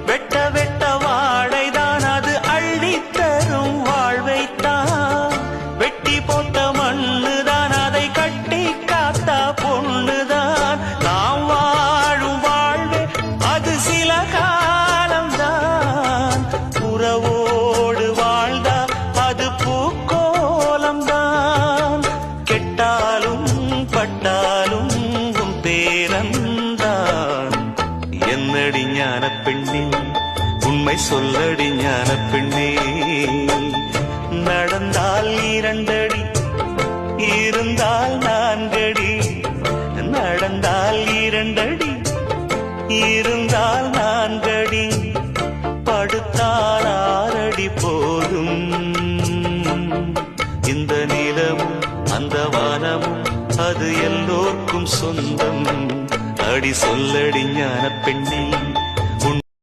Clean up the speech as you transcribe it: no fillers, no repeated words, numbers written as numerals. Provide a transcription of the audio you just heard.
வெட்ட வெட்ட வாழைதான் அது அள்ளித்தரும் வாழ்வைத்தான். வெட்டி போட்ட மண்ணுதான் அதை கட்டி காத்தா பொண்ணுதான். நாம் வாழும் வாழ்வே அது சில காலம்தான். உறவோடு வாழ்ந்தா அது பூக்கோலம்தான். கெட்டாலும் பட்டாலும் உன் பேரந்தான். என்னடி ஞான பெண்ணே, உண்மை சொல்லடி ஞான பெண்ணே. நடந்தால் 2 அடி, இருந்தால் 4 அடி. நடந்தால் 2 அடி, இருந்தால் 4 அடி. படுத்தால் 6 அடி போதும். இந்த நிலமும் அந்த வானமும் அது எல்லோர்க்கும் சொந்தம். அடி சொல்லடி ஞான பெண்ணே.